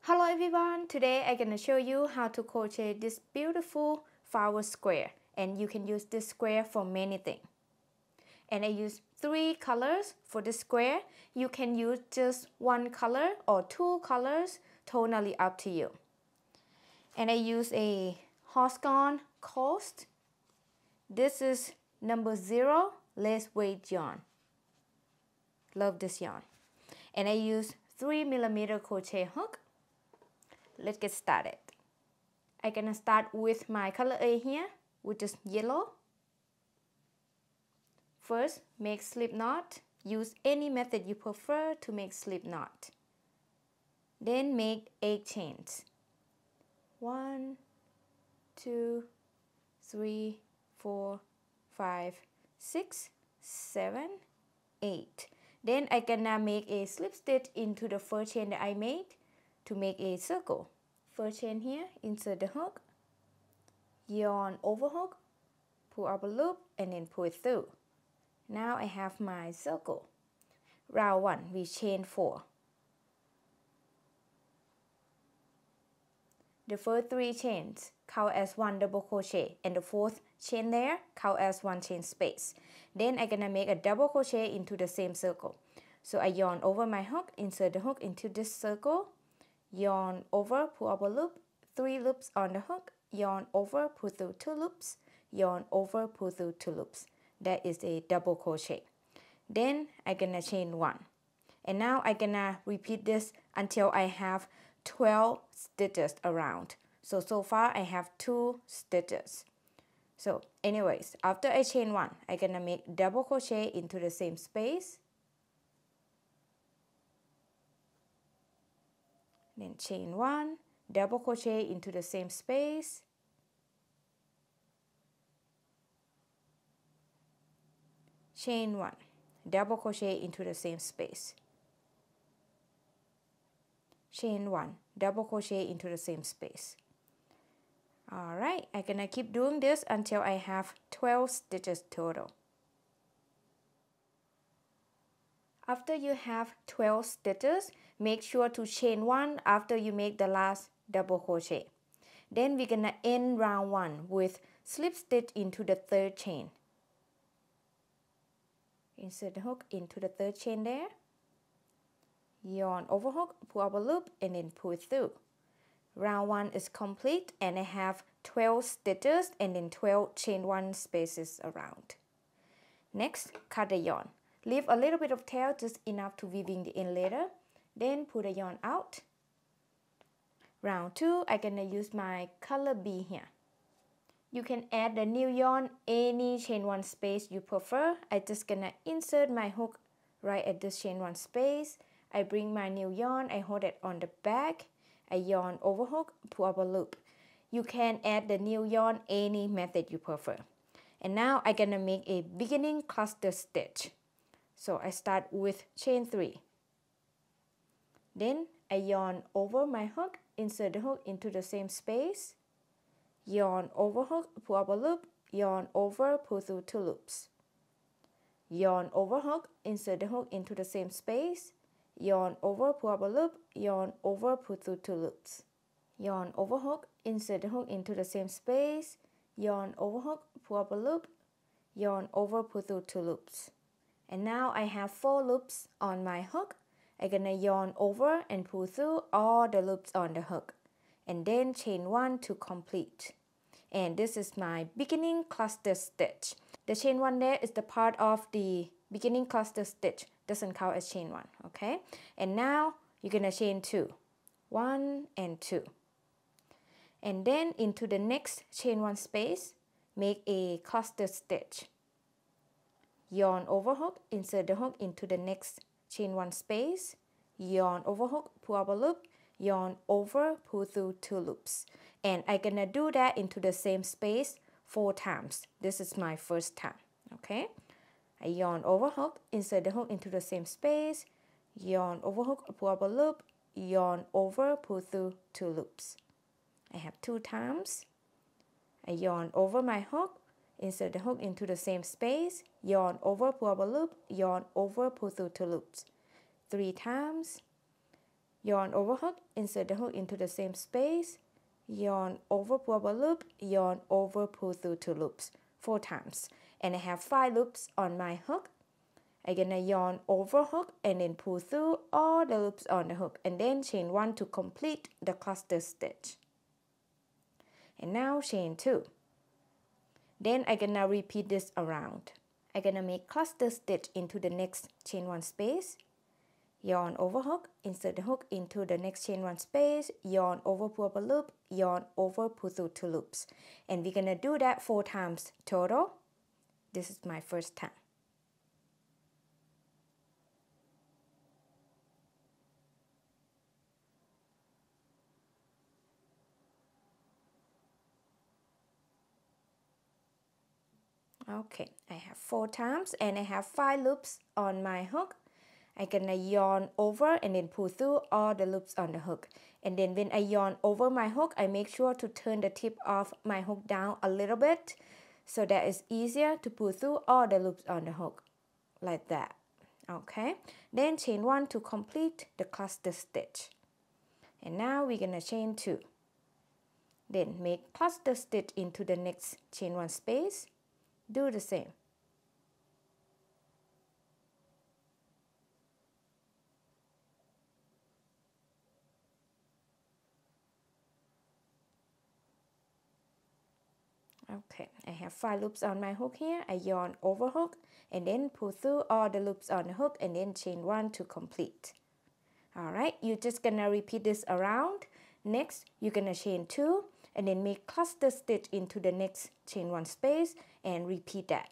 Hello everyone, today I'm gonna show you how to crochet this beautiful flower square, and you can use this square for many things. And I use 3 colors for the square. You can use just 1 color or 2 colors, totally up to you. And I use a horse-gone coast. This is number 0 lace weight yarn. Love this yarn. And I use 3mm crochet hook. Let's get started. I'm gonna start with my color A here, which is yellow. First, make slip knot. Use any method you prefer to make slip knot. Then make 8 chains. 1, 2, 3, 4, 5, 6, 7, 8. Then I'm gonna make a slip stitch into the first chain that I made to make a circle. First chain here, insert the hook, yarn over hook, pull up a loop, and then pull it through. Now I have my circle. Round 1, we chain 4. The first 3 chains count as 1 double crochet, and the 4th chain there count as 1 chain space. Then I'm gonna make a double crochet into the same circle. So I yarn over my hook, insert the hook into this circle, yarn over, pull up a loop, 3 loops on the hook, yarn over, pull through 2 loops, yarn over, pull through 2 loops. That is a double crochet. Then I'm gonna chain 1. And now I'm gonna repeat this until I have 12 stitches around. So far I have 2 stitches. So anyways, after I chain 1, I'm gonna make double crochet into the same space. Then chain 1, double crochet into the same space. Chain 1, double crochet into the same space. Chain 1, double crochet into the same space. Alright, I'm gonna keep doing this until I have 12 stitches total. After you have 12 stitches, make sure to chain 1 after you make the last double crochet. Then we're gonna end round 1 with slip stitch into the 3rd chain. Insert the hook into the 3rd chain there. Yarn over hook, pull up a loop, and then pull it through. Round 1 is complete, and I have 12 stitches and then 12 chain 1 spaces around. Next, cut the yarn. Leave a little bit of tail, just enough to weaving the end later. Then pull the yarn out. Round 2, I'm gonna use my color B here. You can add the new yarn any chain 1 space you prefer. I'm just gonna insert my hook right at this chain 1 space. I bring my new yarn, I hold it on the back. I yarn over hook, pull up a loop. You can add the new yarn any method you prefer. And now I'm gonna make a beginning cluster stitch. So I start with chain 3. Then I yarn over my hook, insert the hook into the same space. Yarn over hook, pull up a loop, yarn over, pull through 2 loops. Yarn over hook, insert the hook into the same space. Yarn over, pull up a loop, yarn over, pull through 2 loops. Yarn over hook, insert the hook into the same space. Yarn over hook, pull up a loop, yarn over, pull through 2 loops. And now I have 4 loops on my hook. I'm gonna yarn over and pull through all the loops on the hook. And then chain 1 to complete. And this is my beginning cluster stitch. The chain 1 there is the part of the beginning cluster stitch. Doesn't count as chain 1, okay? And now you're gonna chain 2. 1 and 2. And then into the next chain 1 space, make a cluster stitch. Yarn over hook, insert the hook into the next chain 1 space. Yarn over hook, pull up a loop, yarn over, pull through 2 loops. And I'm gonna do that into the same space 4 times. This is my first time, okay? I yarn over hook, insert the hook into the same space, yarn over hook, pull up a loop, yarn over, pull through 2 loops. I have 2 times. I yarn over my hook, insert the hook into the same space, yarn over, pull up a loop, yarn over, pull through 2 loops. 3 times. yarn over hook, insert the hook into the same space, yarn over, pull up a loop, yarn over, pull through 2 loops 4 times, and I have 5 loops on my hook. I'm gonna yarn over hook and then pull through all the loops on the hook, and then chain 1 to complete the cluster stitch. And now chain 2. Then I'm gonna repeat this around. I'm gonna make cluster stitch into the next chain 1 space, yarn over hook, insert the hook into the next chain 1 space, yarn over, pull up a loop, yarn over, pull through 2 loops. And we're gonna do that 4 times total. This is my first time. Okay, I have 4 times and I have 5 loops on my hook. I'm gonna yarn over and then pull through all the loops on the hook. And then when I yarn over my hook, I make sure to turn the tip of my hook down a little bit so that it's easier to pull through all the loops on the hook, like that. Okay, then chain 1 to complete the cluster stitch. And now we're gonna chain 2. Then make cluster stitch into the next chain 1 space. Do the same. Okay, I have 5 loops on my hook here. I yarn over hook and then pull through all the loops on the hook and then chain 1 to complete. Alright, you're just gonna repeat this around. Next, you're gonna chain 2 and then make cluster stitch into the next chain 1 space and repeat that.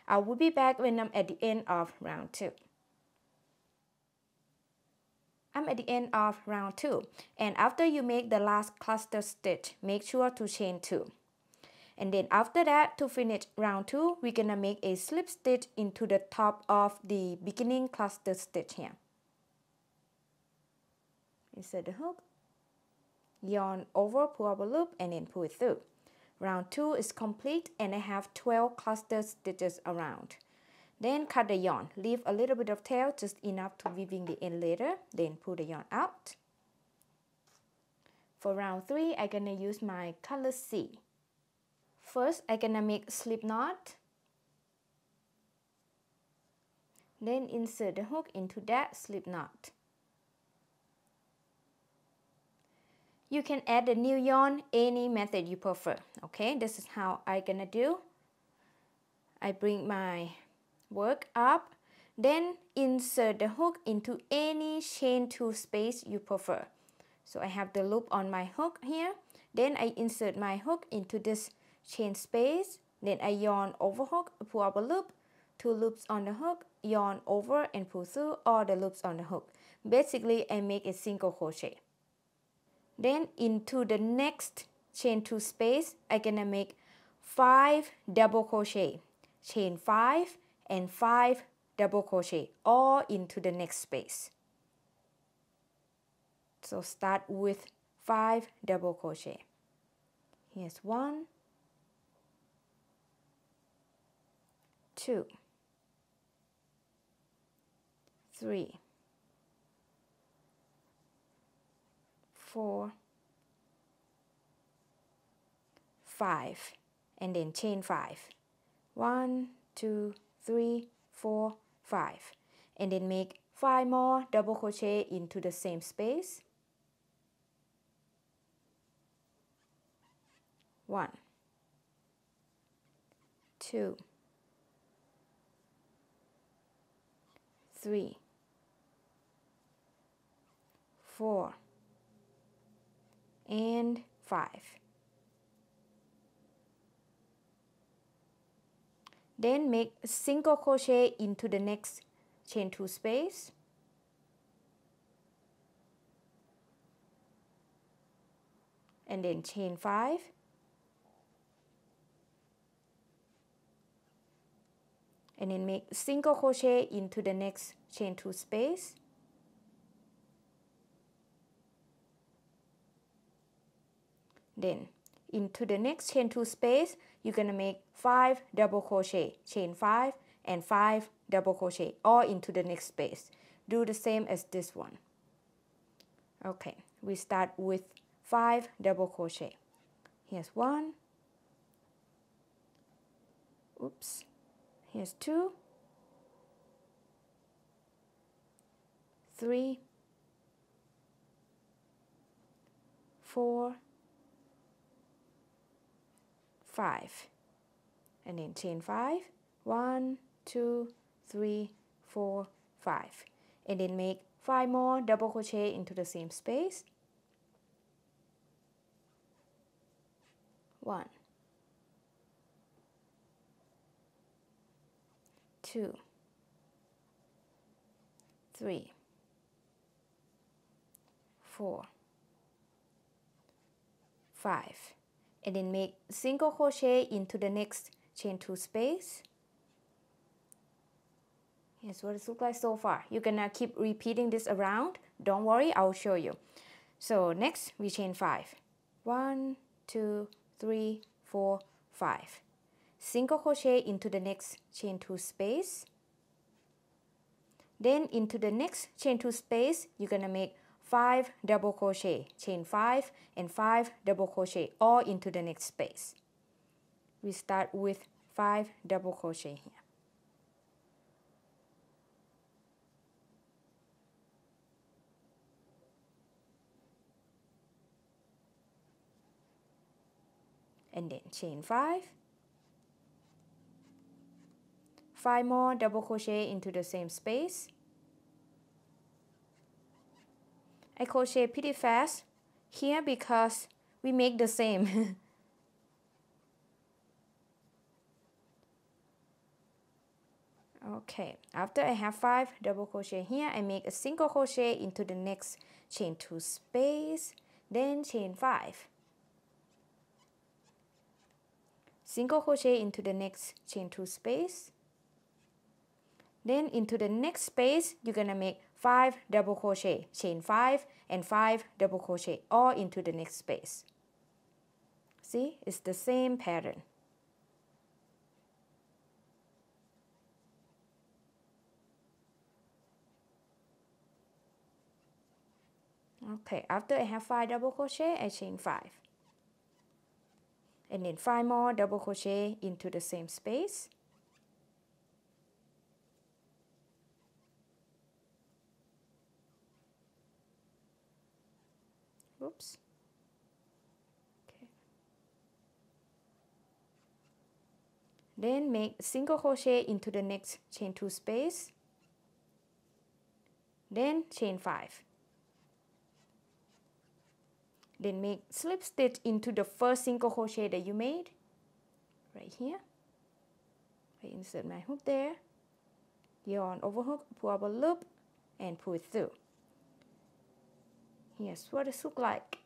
I will be back when I'm at the end of round 2. I'm at the end of round 2, and after you make the last cluster stitch, make sure to chain 2. And then after that, to finish round 2, we're gonna make a slip stitch into the top of the beginning cluster stitch here. Insert the hook, yarn over, pull up a loop, and then pull it through. Round 2 is complete and I have 12 cluster stitches around. Then cut the yarn, leave a little bit of tail, just enough to weaving the end later, then pull the yarn out. For round 3, I'm gonna use my color C. First, I'm gonna make a slip knot. Then insert the hook into that slip knot. You can add the new yarn any method you prefer. Okay, this is how I'm gonna do. I bring my work up, then insert the hook into any chain 2 space you prefer. So I have the loop on my hook here. Then I insert my hook into this chain space. Then I yarn over hook, pull up a loop, 2 loops on the hook, yarn over and pull through all the loops on the hook. Basically, I make a single crochet. Then into the next chain 2 space, I'm gonna make 5 double crochet, chain 5 and 5 double crochet all into the next space. So start with 5 double crochet. Here's 1, 2, 3, 4, 5, and then chain 5. 1, 2, 3, 4, 5, and then make 5 more double crochet into the same space. 1, 2, 3, 4, and 5. Then make a single crochet into the next chain 2 space. And then chain 5. And then make a single crochet into the next chain 2 space. Then into the next chain 2 space, you're gonna make 5 double crochet, chain 5 and 5 double crochet all into the next space. Do the same as this one. Okay, we start with 5 double crochet. Here's 1, oops, here's 2, 3, 4, 5, and then chain 5, 1, 2, 3, 4, 5, and then make 5 more double crochet into the same space. 1, 2, 3, 4, 5, and then make single crochet into the next chain 2 space. Here's what it looks like so far. You're gonna keep repeating this around. Don't worry, I'll show you. So next we chain 5. 1, 2, 3, 4, 5. Single crochet into the next chain 2 space. Then into the next chain 2 space, you're gonna make 5 double crochet, chain 5 and 5 double crochet all into the next space. We start with 5 double crochet here. And then chain 5. 5 more double crochet into the same space. I crochet pretty fast here because we make the same. Okay, after I have 5 double crochet here, I make a single crochet into the next chain 2 space, then chain 5. Single crochet into the next chain 2 space. Then into the next space, you're gonna make 5 double crochet, chain 5 and 5 double crochet all into the next space. See, it's the same pattern. Okay, after I have 5 double crochet, I chain 5. And then 5 more double crochet into the same space. Oops. Okay. Then make single crochet into the next chain 2 space. Then chain 5. Then make slip stitch into the first single crochet that you made, right here. I insert my hook there, yarn over hook, pull up a loop, and pull it through. Here's what it looks like.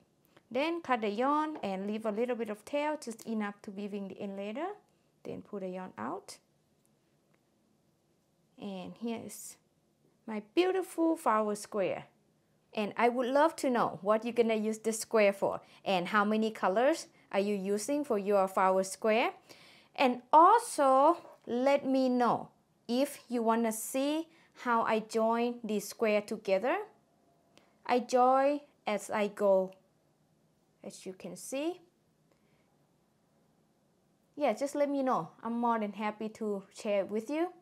Then cut the yarn and leave a little bit of tail, just enough to weaving the end later. Then pull the yarn out. And here's my beautiful flower square. And I would love to know what you're gonna use this square for and how many colors are you using for your flower square. And also let me know if you wanna see how I join this square together. I join as I go, as you can see. Yeah, just let me know. I'm more than happy to share it with you.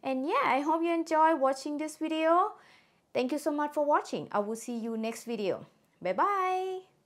And yeah, I hope you enjoy watching this video. Thank you so much for watching. I will see you next video. Bye bye.